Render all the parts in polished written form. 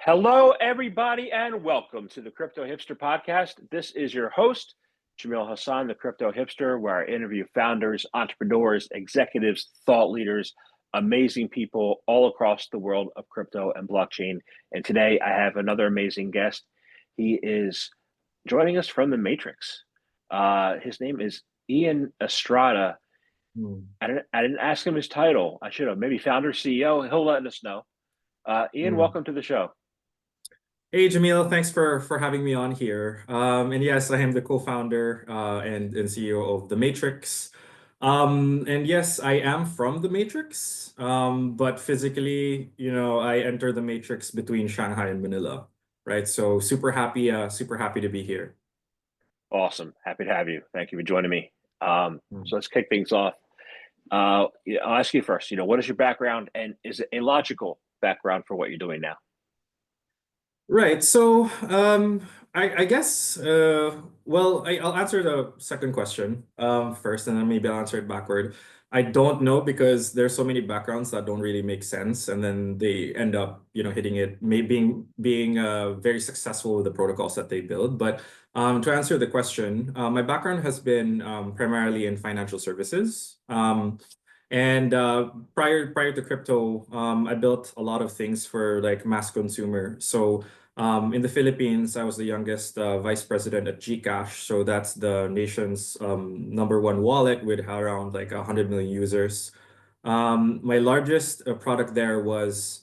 Hello, everybody, and welcome to the Crypto Hipster Podcast. This is your host, Jamil Hassan, the Crypto Hipster, where I interview founders, entrepreneurs, executives, thought leaders, amazing people all across the world of crypto and blockchain. And today I have another amazing guest. He is joining us from the Matrix. His name is Ian Estrada. Hmm. I didn't ask him his title. I should have. Maybe founder, CEO. He'll let us know. Ian, Hmm. welcome to the show. Hey Jamil, thanks for having me on here. And yes, I am the co-founder and CEO of the Matrix. And yes, I am from the Matrix. But physically, I entered the Matrix between Shanghai and Manila, right? So super happy to be here. Awesome. Happy to have you. Thank you for joining me. So Hmm. let's kick things off. I'll ask you first, what is your background and is it a logical background for what you're doing now? Right. So, I guess, I'll answer the second question first, and then maybe I'll answer it backward. I don't know because there's so many backgrounds that don't really make sense, and then they end up, hitting it, maybe being very successful with the protocols that they build. But to answer the question, my background has been primarily in financial services. And prior to crypto, I built a lot of things for like mass consumer. So in the Philippines, I was the youngest vice president at GCash. So that's the nation's number one wallet with around like 100 million users. My largest product there has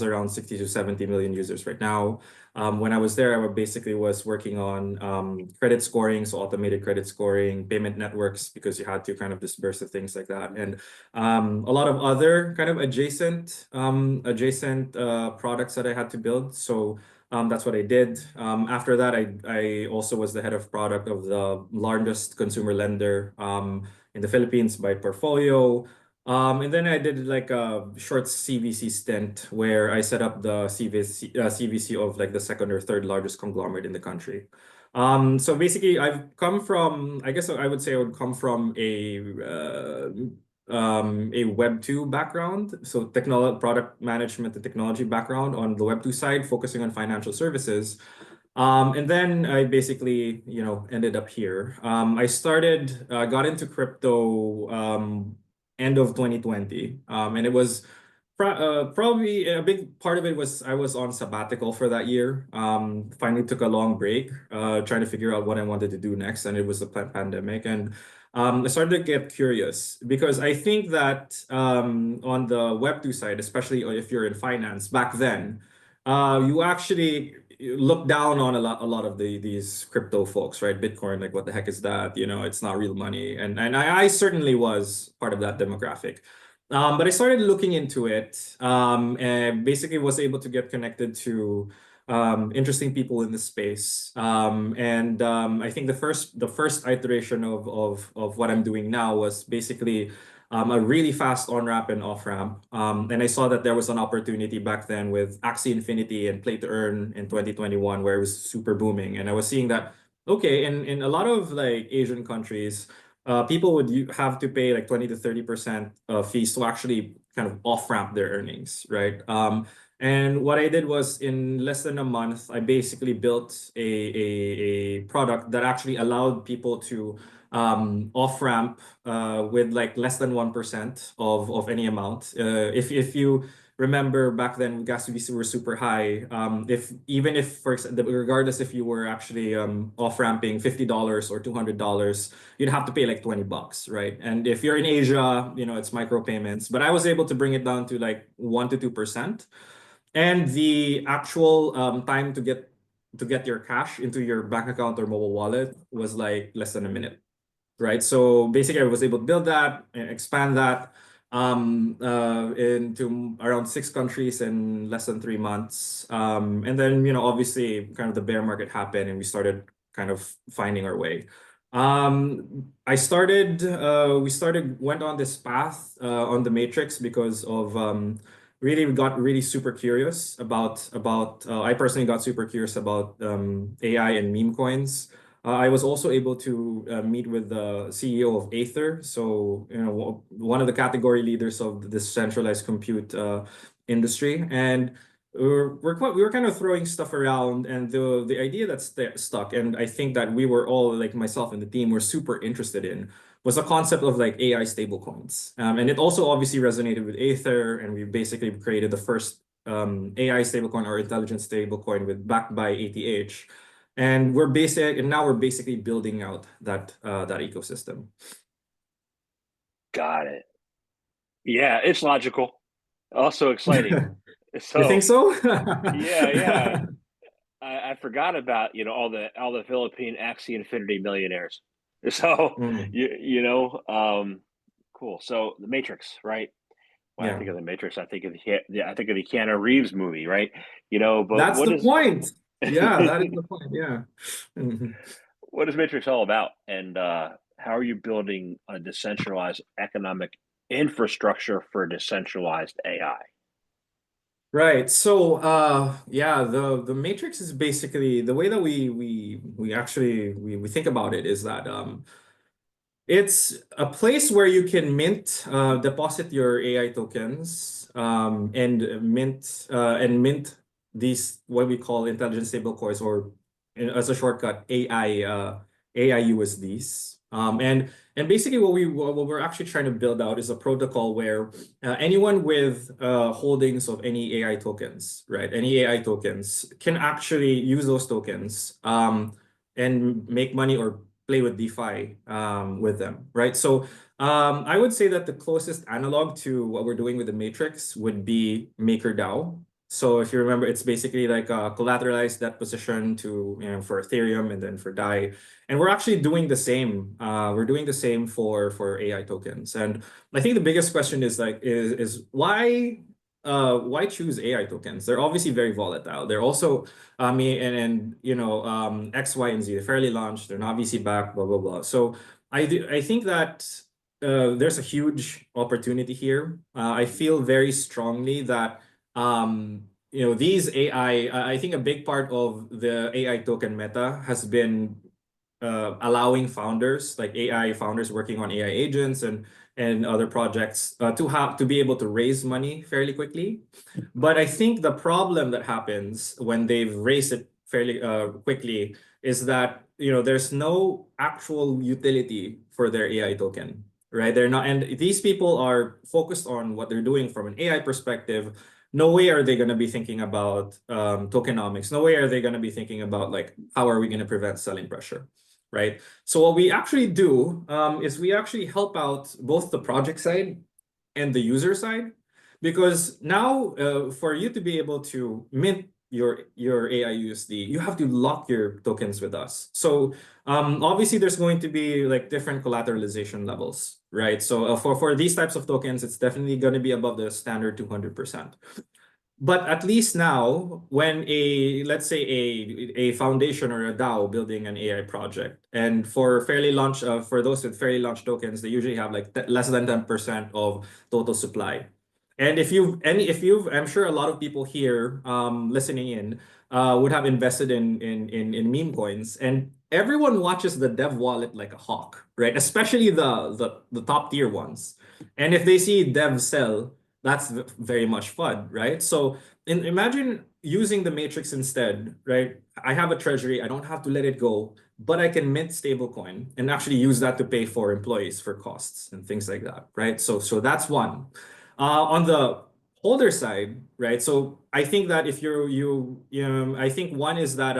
around 60 to 70 million users right now. When I was there, I basically was working on credit scoring, so automated credit scoring, payment networks, because you had to kind of disperse the things like that, and a lot of other kind of adjacent products that I had to build. So that's what I did. After that, I also was the head of product of the largest consumer lender in the Philippines by portfolio. And then I did like a short CVC stint where I set up the CVC of like the second or third largest conglomerate in the country. So basically, I've come from, I guess I would say I would come from a Web 2 background, so technology, product management and technology background on the Web 2 side, focusing on financial services. And then I basically, ended up here. Got into crypto end of 2020. And it was probably a big part of it was I was on sabbatical for that year. Finally took a long break, trying to figure out what I wanted to do next. And it was the pandemic. And I started to get curious because I think that on the Web2 side, especially if you're in finance back then, you actually look down on a lot of these crypto folks, right? Bitcoin, like what the heck is that? It's not real money. And I certainly was part of that demographic. But I started looking into it, and basically was able to get connected to interesting people in the space. And I think the first iteration of what I'm doing now was basically a really fast on-ramp and off-ramp. And I saw that there was an opportunity back then with Axie Infinity and Play to Earn in 2021 where it was super booming. And I was seeing that, okay, in a lot of like Asian countries, people would have to pay like 20 to 30% fees to actually kind of off-ramp their earnings, right? And what I did was in less than a month, I basically built a product that actually allowed people to off ramp with like less than 1% of any amount. If you remember back then, gas fees were super high. If for example, regardless if you were actually off ramping $50 or $200, you'd have to pay like $20, right? And if you're in Asia, it's micropayments. But I was able to bring it down to like 1 to 2%. And the actual time to get your cash into your bank account or mobile wallet was like less than a minute, right? So basically, I was able to build that and expand that into around 6 countries in less than 3 months. And then, obviously, kind of the bear market happened, and we started kind of finding our way. Went on this path on the Matrix because of really we got really super curious about. I personally got super curious about AI and meme coins. I was also able to meet with the CEO of Aether, so one of the category leaders of the decentralized compute industry, and we were kind of throwing stuff around, and the idea that's stuck, and I think that we were all, like myself and the team, were super interested in, was the concept of like AI stablecoins. And it also obviously resonated with Aether, and we basically created the first AI stablecoin, or intelligent stablecoin, with backed by ATH. And now we're basically building out that ecosystem. Got it. Yeah, it's logical. Also exciting. You think So so? yeah, yeah. I forgot about all the Philippine Axie Infinity millionaires. So Mm, cool. So the Matrix, right? When I yeah. think of the Matrix, I think of I think of the Keanu Reeves movie, right? But That's the point. Yeah, that is the point. Yeah. Mhm. what is Matrix all about? And how are you building a decentralized economic infrastructure for decentralized AI? Right. So yeah, the matrix is basically the way that we actually we think about it, is that it's a place where you can deposit your AI tokens, and mint these, what we call intelligent stable coins, or as a shortcut, AI USDs. And basically what we're actually trying to build out is a protocol where anyone with holdings of any AI tokens, right? Any AI tokens can actually use those tokens and make money, or play with DeFi with them, right? So I would say that the closest analog to what we're doing with the Matrix would be MakerDAO. So if you remember, it's basically like a collateralized debt position for Ethereum, and then for DAI. And we're actually doing the same. We're doing the same for AI tokens. And I think the biggest question is why choose AI tokens? They're obviously very volatile. They're also X, Y, and Z, they're fairly launched, they're not VC backed, blah blah blah. So I think that there's a huge opportunity here. I feel very strongly that these I think a big part of the AI token meta has been allowing founders, like AI founders working on AI agents and other projects, to be able to raise money fairly quickly. But I think the problem that happens when they've raised it fairly quickly is that there's no actual utility for their AI token, right? They're not, and these people are focused on what they're doing from an AI perspective. No way are they going to be thinking about tokenomics. No way are they going to be thinking about, like, how are we going to prevent selling pressure, right? So what we actually do is we actually help out both the project side and the user side, because now for you to be able to mint your AI USD, you have to lock your tokens with us. So obviously there's going to be like different collateralization levels, right? So for these types of tokens, it's definitely going to be above the standard 200%. But at least now, when let's say a foundation or a DAO building an AI project, and for those with fairly launched tokens, they usually have like less than 10% of total supply. And I'm sure a lot of people here listening in would have invested in meme coins, and everyone watches the dev wallet like a hawk, right? Especially the top tier ones. And if they see dev sell, that's very much fun, right? So imagine using the matrix instead, right? I have a treasury, I don't have to let it go, but I can mint stablecoin and actually use that to pay for employees for costs and things like that, right? So that's one. On the holder side, right? So I think that if I think one is that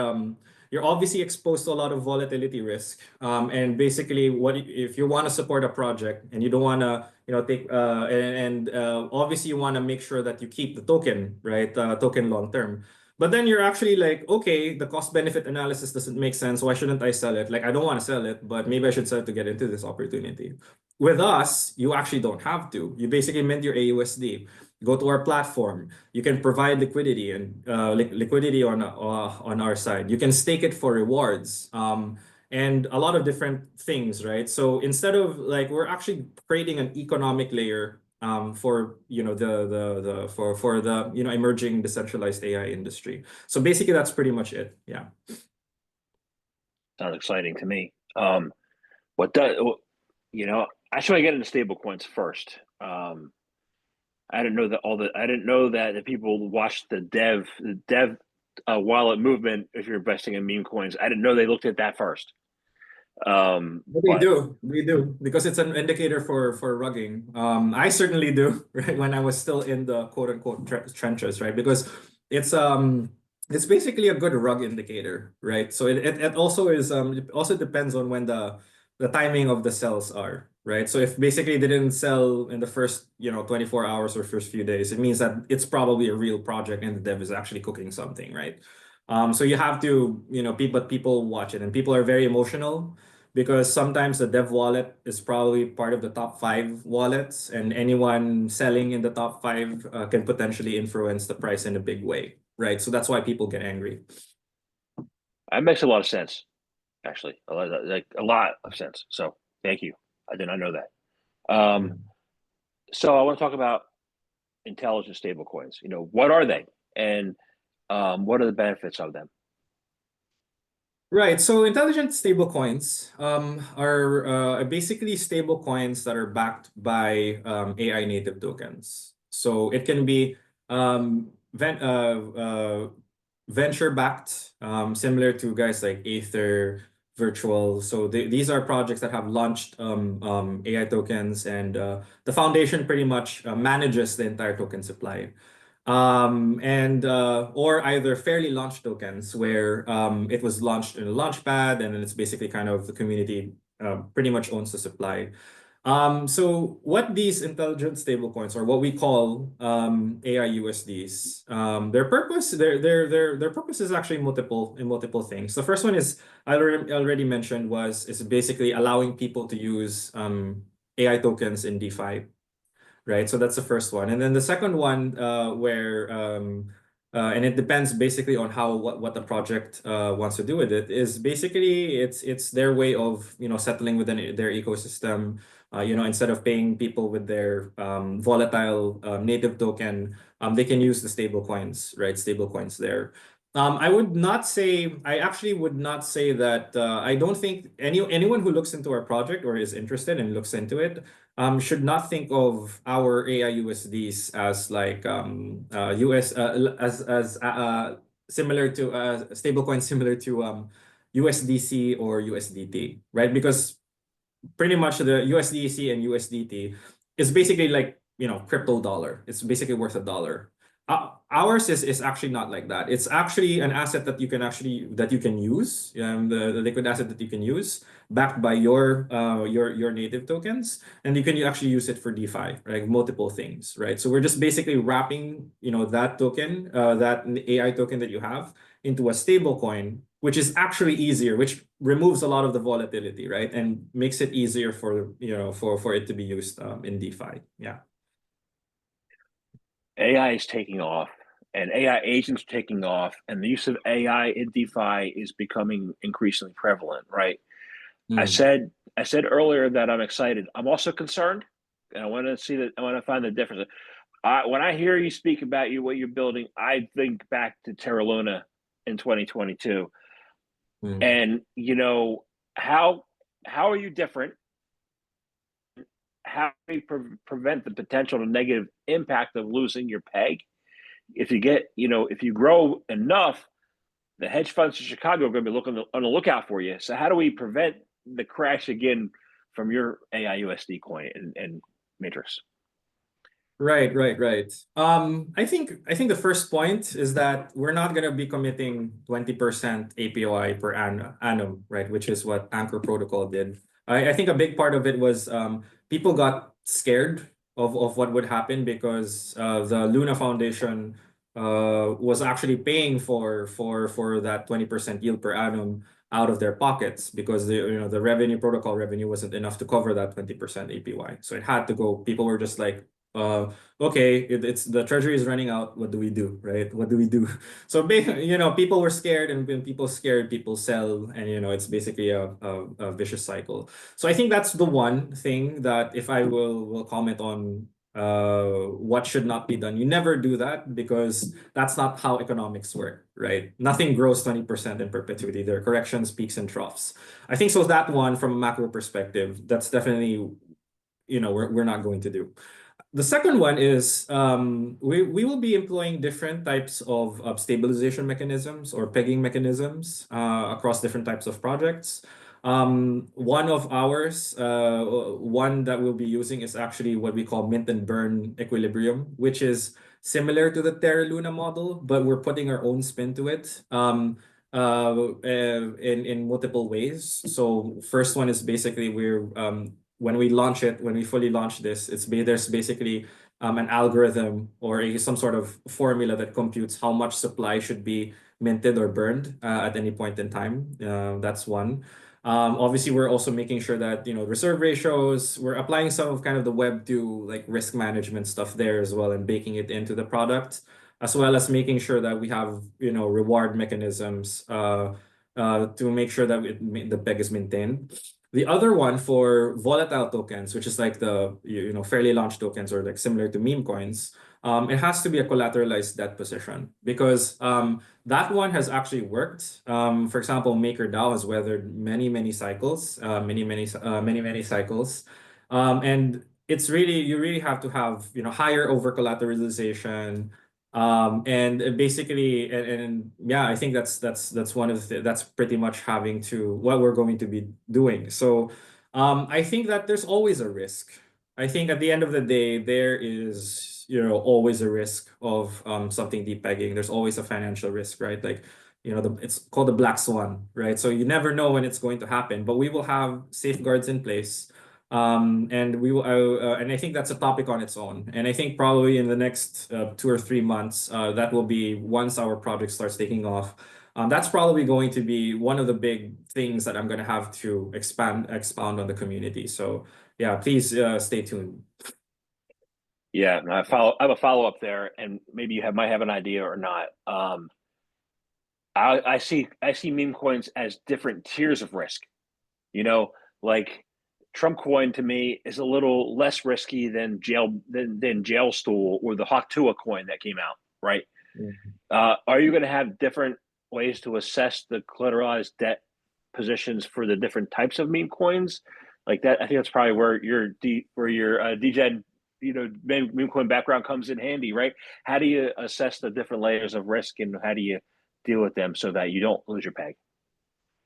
you're obviously exposed to a lot of volatility risk. And basically, what if you want to support a project and you don't want to, take obviously you want to make sure that you keep the token, right? Token long term. But then you're actually like, okay, the cost benefit analysis doesn't make sense. Why shouldn't I sell it? Like, I don't want to sell it, but maybe I should sell it to get into this opportunity. With us, you actually don't have to. You basically mint your AUSD. Go to our platform. You can provide liquidity and liquidity on our side. You can stake it for rewards. And a lot of different things, right? So instead of, like, we're actually creating an economic layer for the emerging decentralized AI industry. So basically, that's pretty much it. Yeah. Sounds exciting to me. What does I should get into stable coins first. I didn't know that I didn't know that the people watched the dev wallet movement if you're investing in meme coins. I didn't know they looked at that first. But But they do, because it's an indicator for rugging. I certainly do, right? When I was still in the quote unquote trenches, right? Because it's basically a good rug indicator, right? So it also is it also depends on when the timing of the sells are, right? So if basically they didn't sell in the first 24 hours or first few days, it means that it's probably a real project and the dev is actually cooking something, right? So you have to, but people watch it, and people are very emotional because sometimes the dev wallet is probably part of the top 5 wallets, and anyone selling in the top 5 can potentially influence the price in a big way, right? So that's why people get angry. that makes a lot of sense, actually, like a lot of sense. So thank you. I did not know that. So I want to talk about intelligent stablecoins. What are they, and what are the benefits of them? Right. So intelligent stablecoins are basically stablecoins that are backed by AI native tokens. So it can be venture backed, similar to guys like Aether, Virtual. So these are projects that have launched AI tokens, and the foundation pretty much manages the entire token supply. And or either fairly launched tokens where it was launched in a launch pad, and then it's basically kind of the community pretty much owns the supply. So what these intelligent stablecoins, or what we call AI USDs, their purpose is actually multiple things. The first one is I already mentioned is basically allowing people to use AI tokens in DeFi, right? So that's the first one. And then the second one, and it depends basically on what the project wants to do with it, is basically it's their way of settling within their ecosystem. Instead of paying people with their volatile native token, they can use the stable coins, right? Stable coins there. I actually would not say that. I don't think anyone who looks into our project or is interested and looks into it should not think of our AI USDs as like US as similar to stablecoin similar to USDC or USDT, right? Because pretty much the USDC and USDT is basically like crypto dollar. It's basically worth $1. Ours is actually not like that. It's actually an asset that you can use, the liquid asset that you can use, backed by your native tokens, and you can actually use it for DeFi, right? Multiple things, right? So we're just basically wrapping that token, that AI token that you have, into a stable coin, which is actually easier, which removes a lot of the volatility, right? And makes it easier for it to be used in DeFi. Yeah. AI is taking off, and AI agents are taking off, and the use of AI in DeFi is becoming increasingly prevalent, right? I Mm. said I said earlier that I'm excited. I'm also concerned, and I want to see that. I want to find the difference. When I hear you speak about what you're building, I think back to Terra Luna in 2022, Mm. and how how are you different? How do you prevent the potential negative impact of losing your peg? If you grow enough, the hedge funds in Chicago are going to be looking on the lookout for you. So how do we prevent the crash again from your AI USD coin and Matrix? Right, right, right. I think the first point is that we're not gonna be committing 20% APY per annum, right? Which is what Anchor Protocol did. I think a big part of it was people got scared of what would happen because the Luna Foundation was actually paying for that 20% yield per annum out of their pockets, because the revenue protocol revenue wasn't enough to cover that 20% APY. So it had to go. People were just like, okay, it's the treasury is running out. What do we do, right? What do we do? So people were scared, and when people scared, people sell, and it's basically a vicious cycle. So I think that's the one thing that, if I will comment on what should not be done. You never do that, because that's not how economics work, right? Nothing grows 20% in perpetuity. There are corrections, peaks, and troughs. I think so. That one, from a macro perspective, that's definitely we're not going to do. The second one is we will be employing different types of stabilization mechanisms or pegging mechanisms across different types of projects. One of ours, one that we'll be using is actually what we call mint and burn equilibrium, which is similar to the Terra Luna model, but we're putting our own spin to it in multiple ways. So first one is basically when we launch it, when we fully launch this, there's basically an algorithm or some sort of formula that computes how much supply should be minted or burned at any point in time. That's one. Obviously, we're also making sure that, reserve ratios, we're applying some of kind of the Web2 like risk management stuff there as well and baking it into the product, as well as making sure that we have, reward mechanisms to make sure that the peg is maintained. The other one for volatile tokens, which is like the fairly launched tokens or like similar to meme coins, it has to be a collateralized debt position because that one has actually worked. For example, MakerDAO has weathered many cycles, many cycles, and it's really you really have to have higher over collateralization. And basically, and yeah, I think that's one of that's pretty much having to what we're going to be doing. So, I think that there's always a risk. I think at the end of the day, there is always a risk of something depegging. There's always a financial risk, right? Like it's called the black swan, right? So you never know when it's going to happen, but we will have safeguards in place. And we will, and I think that's a topic on its own. And I think probably in the next 2 or 3 months, that will be once our project starts taking off. That's probably going to be one of the big things that I'm going to have to expound on the community. So yeah, please stay tuned. Yeah, and I have a follow up there, and maybe might have an idea or not. I see meme coins as different tiers of risk. Like Trump coin to me is a little less risky than jail stool or the Hawk coin that came out, right? Are you going to have different ways to assess the collateralized debt positions for the different types of meme coins? Like that, I think that's probably where your DGen, meme coin background comes in handy, right? How do you assess the different layers of risk and how do you deal with them so that you don't lose your peg?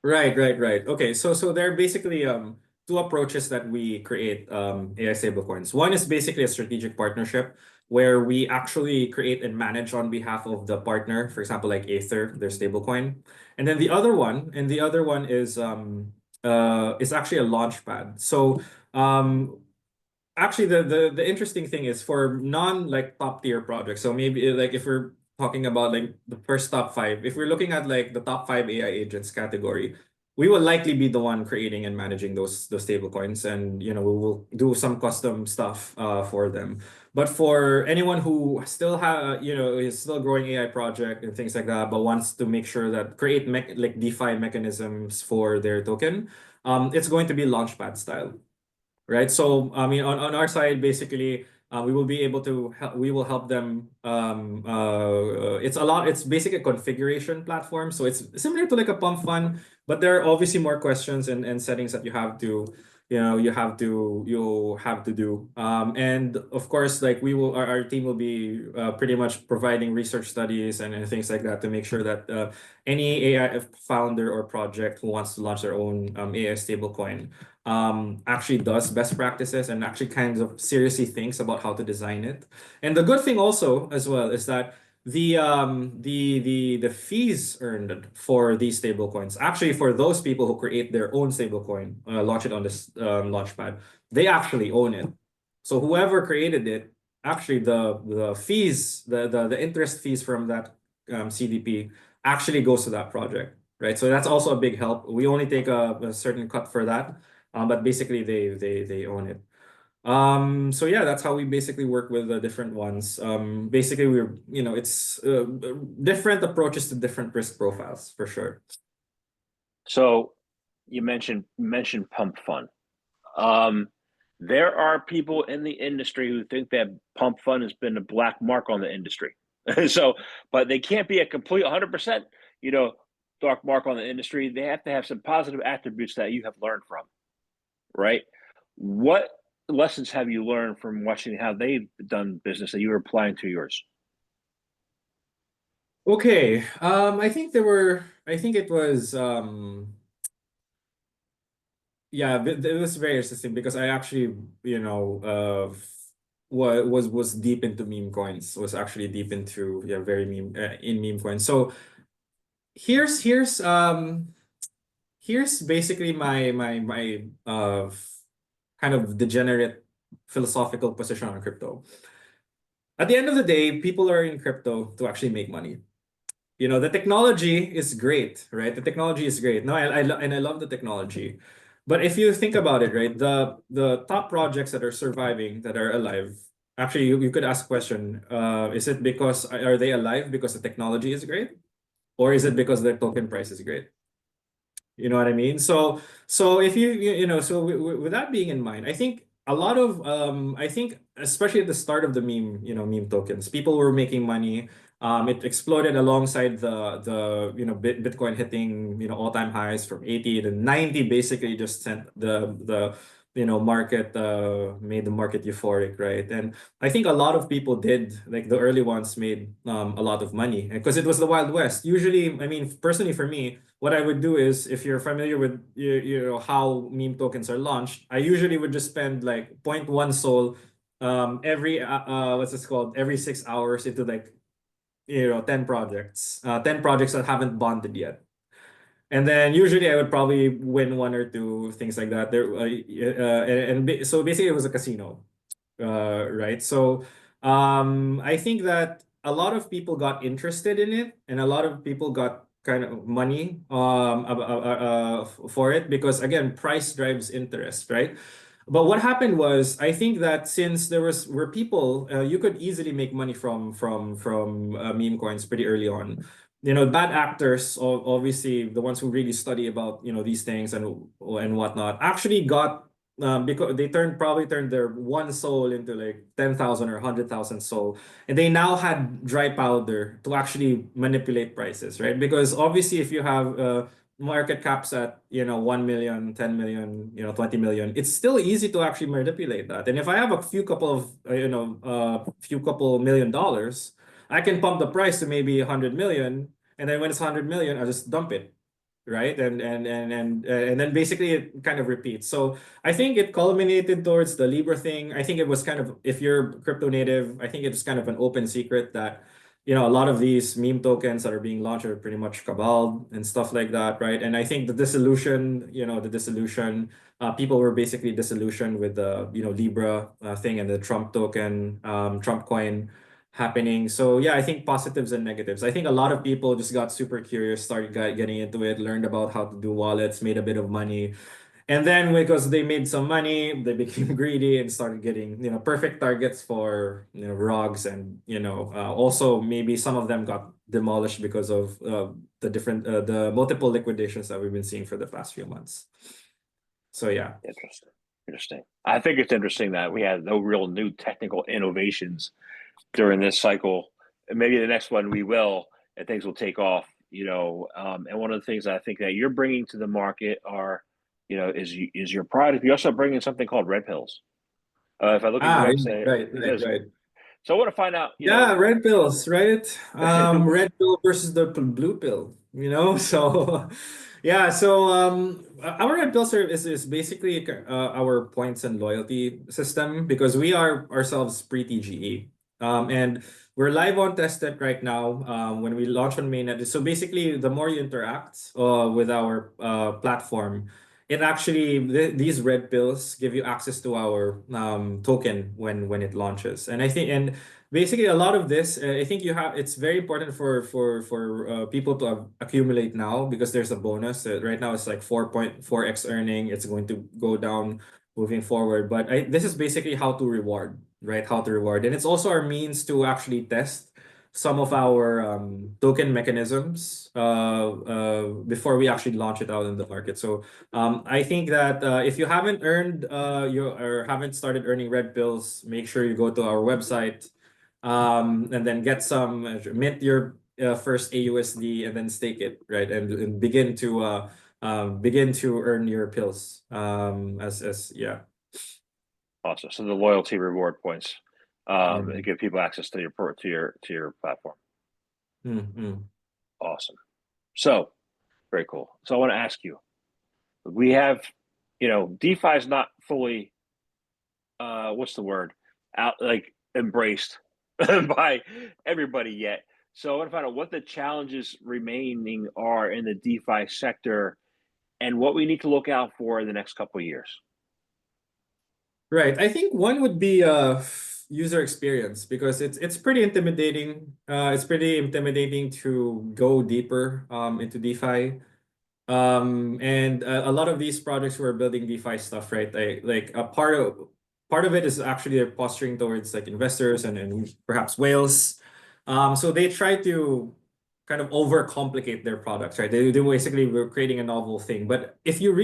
Right. Okay, so there are basically two approaches that we create AI stablecoins. One is basically a strategic partnership where we actually create and manage on behalf of the partner, for example, like Aether, their stablecoin. And then the other one is actually a launch pad. So actually the interesting thing is for non like top tier projects. So maybe like if we're talking about like the first top five, if we're looking at like the top five AI agents category, we will likely be the one creating and managing those stable coins, and we will do some custom stuff for them. But for anyone who still is still growing AI project and things like that, but wants to make sure that create like DeFi mechanisms for their token, it's going to be launchpad style. Right. So, I mean, on our side, basically, we will be able to help, we will help them. It's basically a configuration platform. So it's similar to like a pump fund, but there are obviously more questions and settings that you have to, you have to do. And of course, like our team will be pretty much providing research studies and things like that to make sure that any AI founder or project who wants to launch their own AI stablecoin actually does best practices and actually kind of seriously thinks about how to design it. And the good thing also as well is that the fees earned for these stablecoins, actually for those people who create their own stablecoin, launch it on this launchpad, they actually own it. So whoever created it, actually the fees, the interest fees from that CDP actually goes to that project, right? So that's also a big help. We only take a certain cut for that. But basically they own it. So yeah, that's how we basically work with the different ones. Basically it's different approaches to different risk profiles for sure. So you mentioned pump fund. There are people in the industry who think that pump fund has been a black mark on the industry. So, but they can't be a complete 100%, dark mark on the industry. They have to have some positive attributes that you have learned from, right? What lessons have you learned from watching how they've done business that you were applying to yours? Okay. I think I think it was, yeah, it was very interesting because I actually, was deep into meme coins, was actually deep into, yeah, very in meme coins. So here's, here's, um, here's basically my kind of degenerate philosophical position on crypto. At the end of the day, people are in crypto to actually make money. The technology is great, right? The technology is great. No, and I love the technology. But if you think about it, right, the top projects that are surviving, that are alive, actually, you could ask a question, is it because, are they alive because the technology is great? Or is it because their token price is great? You know what I mean? So if so with that being in mind, I think a lot of I think especially at the start of the meme tokens, people were making money. It exploded alongside the Bitcoin hitting all-time highs from 80 to 90, basically just sent the market, made the market euphoric, right? And I think a lot of people did, like the early ones made a lot of money because it was the Wild West. Usually, I mean, personally for me, what I would do is, if you're familiar with how meme tokens are launched, I usually would just spend like zero point 0.1 Sol every what's this called, every 6 hours into like 10 projects that haven't bonded yet. And then usually I would probably win one or two things like that. So basically it was a casino, right? So I think that a lot of people got interested in it, and a lot of people got kind of money for it, because again, price drives interest, right? But what happened was, I think that since were people, you could easily make money from meme coins pretty early on. Bad actors, obviously the ones who really study about these things and whatnot, actually got, because they probably turned their 1 Sol into like 10,000 or 100,000 Sol, and they now had dry powder to actually manipulate prices, right? Because obviously, if you have market caps at 1 million, 10 million, 20 million, it's still easy to actually manipulate that. And if I have a few couple $1 million, I can pump the price to maybe 100 million, and then when it's 100 million, I just dump it, right? And then basically it kind of repeats. So I think it culminated towards the Libra thing. I think it was kind of, if you're crypto native, I think it's kind of an open secret that a lot of these meme tokens that are being launched are pretty much cabal and stuff like that, right? And I think people were basically disillusioned with the Libra thing and the Trump token, Trump coin happening. So yeah, I think positives and negatives. I think a lot of people just got super curious, started getting into it, learned about how to do wallets, made a bit of money. And then because they made some money, they became greedy and started getting, perfect targets for, ROGs, and, also maybe some of them got demolished because of the multiple liquidations that we've been seeing for the past few months. So yeah. Interesting. Interesting. I think it's interesting that we had no real new technical innovations during this cycle. And maybe the next one we will, and things will take off. And one of the things I think that you're bringing to the market is your product. You also bring in something called red pills. If I look at your website, Right, it right, says. right. So I want to find out. Yeah, red pills, right? Red pill versus the blue pill, So, yeah, so our red pill service is basically our points and loyalty system, because we are ourselves pre-TGE. And we're live on testnet right now, when we launch on mainnet. So basically, the more you interact with our platform, it actually, these red pills give you access to our token when it launches. And I think, and basically, a lot of this, I think it's very important for people to accumulate now, because there's a bonus. Right now, it's like 4.4x earning. It's going to go down moving forward. But this is basically how to reward, right? How to reward. And it's also our means to actually test some of our token mechanisms before we actually launch it out in the market. So I think that if you haven't earned or haven't started earning red pills, make sure you go to our website, and then get some, mint your first AUSD, and then stake it, right? And begin to earn your pills. As yeah. Awesome. So the loyalty reward points, Mm, give people access to your platform. mm. Awesome. So very cool. So I want to ask you, we have, DeFi is not fully, what's the word, out like embraced by everybody yet. So I want to find out what the challenges remaining are in the DeFi sector and what we need to look out for in the next couple of years. Right. I think one would be user experience because it's pretty intimidating. It's pretty intimidating to go deeper into DeFi. And a lot of these projects who are building DeFi stuff, right? Like a part of it is actually they're posturing towards like investors and perhaps whales. So they try to kind of overcomplicate their products, right? They basically were creating a novel thing. But if you're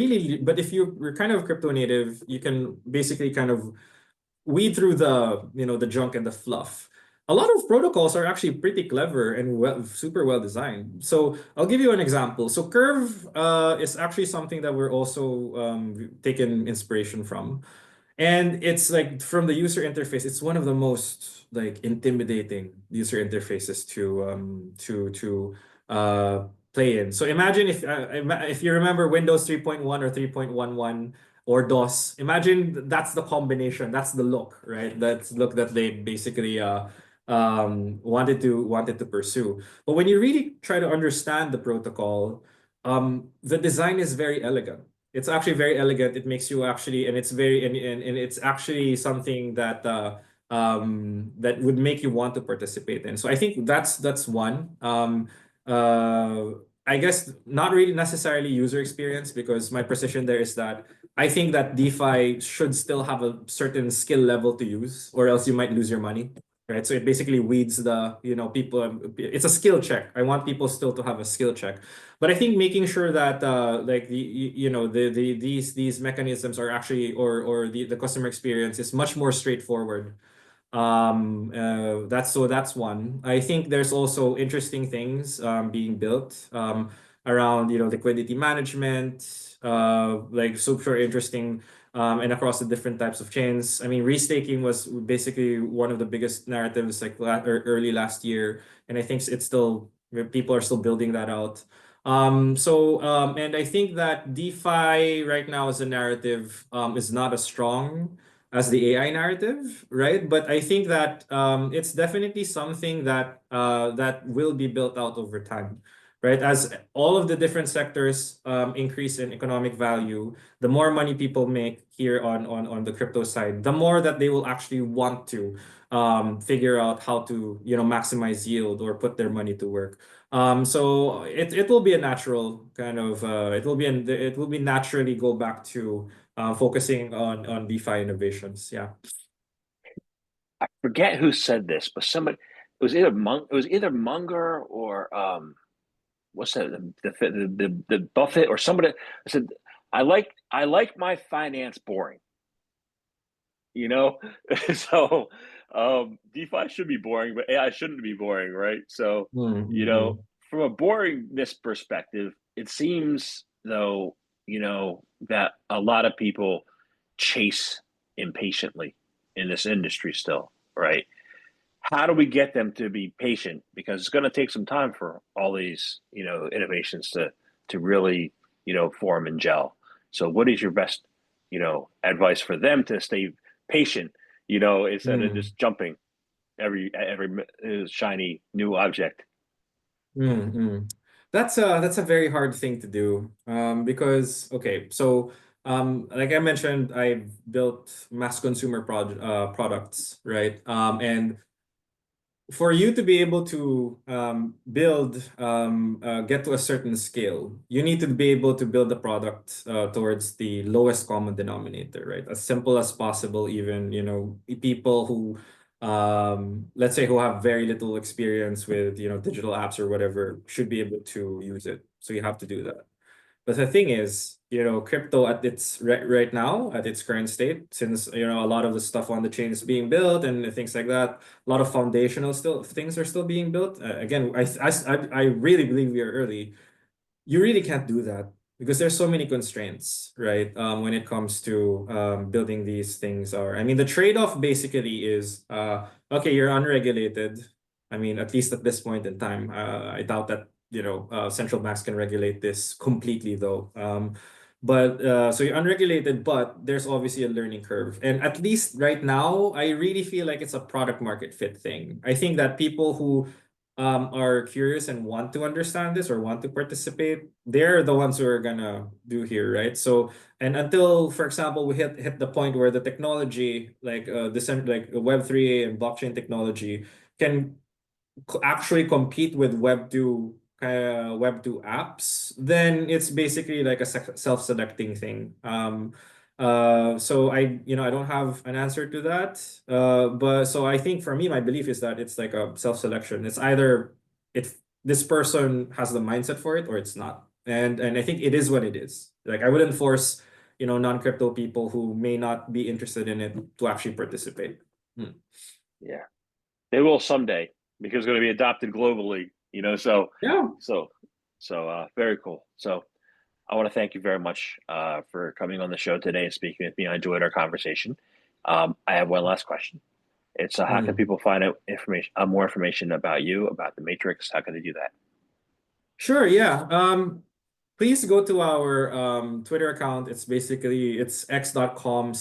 kind of crypto native, you can basically kind of weed through the junk and the fluff. A lot of protocols are actually pretty clever and super well designed. So I'll give you an example. So Curve is actually something that we're also taking inspiration from. And it's like from the user interface, it's one of the most like intimidating user interfaces to play in. So imagine if you remember Windows 3.1 or 3.11 or DOS, imagine that's the combination, that's the look, right? That's the look that they basically wanted to pursue. But when you really try to understand the protocol, the design is very elegant. It's actually very elegant. It makes you actually, and it's very, and it's actually something that would make you want to participate in. So I think that's one. I guess not really necessarily user experience because my position there is that I think that DeFi should still have a certain skill level to use, or else you might lose your money. Right. So it basically weeds people. It's a skill check. I want people still to have a skill check. But I think making sure that like these mechanisms are actually or the customer experience is much more straightforward. That's one. I think there's also interesting things being built around liquidity management, like super interesting and across the different types of chains. I mean, restaking was basically one of the biggest narratives like early last year, and I think it's still people are still building that out. And I think that DeFi right now as a narrative is not as strong as the AI narrative, right? But I think that it's definitely something that will be built out over time, right? As all of the different sectors increase in economic value, the more money people make here on the crypto side, the more that they will actually want to figure out how to maximize yield or put their money to work. So it will be a natural kind of it will be naturally go back to focusing on DeFi innovations. Yeah. I forget who said this, but somebody it was either Munger or what's that the Buffett or somebody. I said I like my finance boring, you know. So DeFi should be boring, but AI shouldn't be boring, right? So Mm-hmm. from a boringness perspective, it seems though that a lot of people chase impatiently in this industry still, right? How do we get them to be patient? Because it's going to take some time for all these, innovations to really, form and gel. So, what is your best, advice for them to stay patient, instead of Mm. just jumping every shiny new object? Mm-hmm. That's a very hard thing to do because okay, so like I mentioned, I've built mass consumer products, right? And for you to be able to get to a certain scale, you need to be able to build the product towards the lowest common denominator, right? As simple as possible, even, people who, let's say, who have very little experience with, digital apps or whatever, should be able to use it. So you have to do that. But the thing is, crypto at its right now, at its current state, since a lot of the stuff on the chain is being built and things like that, a lot of foundational still things are still being built. Again, I really believe we are early. You really can't do that. because there's so many constraints, right? When it comes to building these things. Are I mean, the trade-off basically is okay, you're unregulated. I mean, at least at this point in time, I doubt that central banks can regulate this completely, though. But so you're unregulated, but there's obviously a learning curve. And at least right now, I really feel like it's a product market fit thing. I think that people who are curious and want to understand this or want to participate, they're the ones who are gonna do here, right? So, and until, for example, we hit the point where the technology, like like Web3 and blockchain technology, can actually compete with Web2 apps, then it's basically like a self-selecting thing. So I don't have an answer to that. But so I think for me, my belief is that it's like a self-selection. It's either if this person has the mindset for it or it's not. And I think it is what it is. Like I wouldn't force, non-crypto people who may not be interested in it to actually participate. Yeah, they will someday because it's going to be adopted globally. So Yeah. so very cool. So I want to thank you very much for coming on the show today and speaking with me. I enjoyed our conversation. I have one last question. It's how can Mm. people find out more information about you, about the Maitrix? How can they do that? Sure, yeah. Please go to our Twitter account. It's x.com/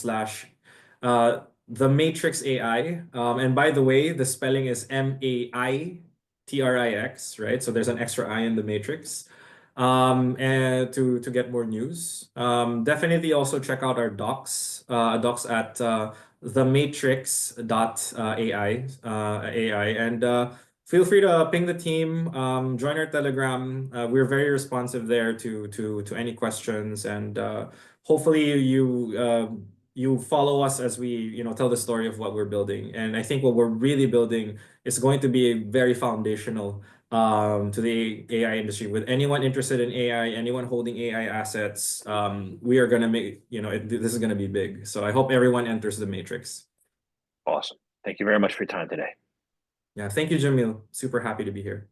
the Matrix AI. And by the way, the spelling is Maitrix, right? So there's an extra I in the Matrix. And to get more news. Definitely also check out our docs at thematrix.ai AI. And feel free to ping the team, join our Telegram. We're very responsive there to any questions, and hopefully you follow us as we tell the story of what we're building. And I think what we're really building is going to be very foundational to the AI industry. With anyone interested in AI, anyone holding AI assets, we are gonna make this is gonna be big. So I hope everyone enters the matrix. Awesome. Thank you very much for your time today. Yeah, thank you, Jamil. Super happy to be here.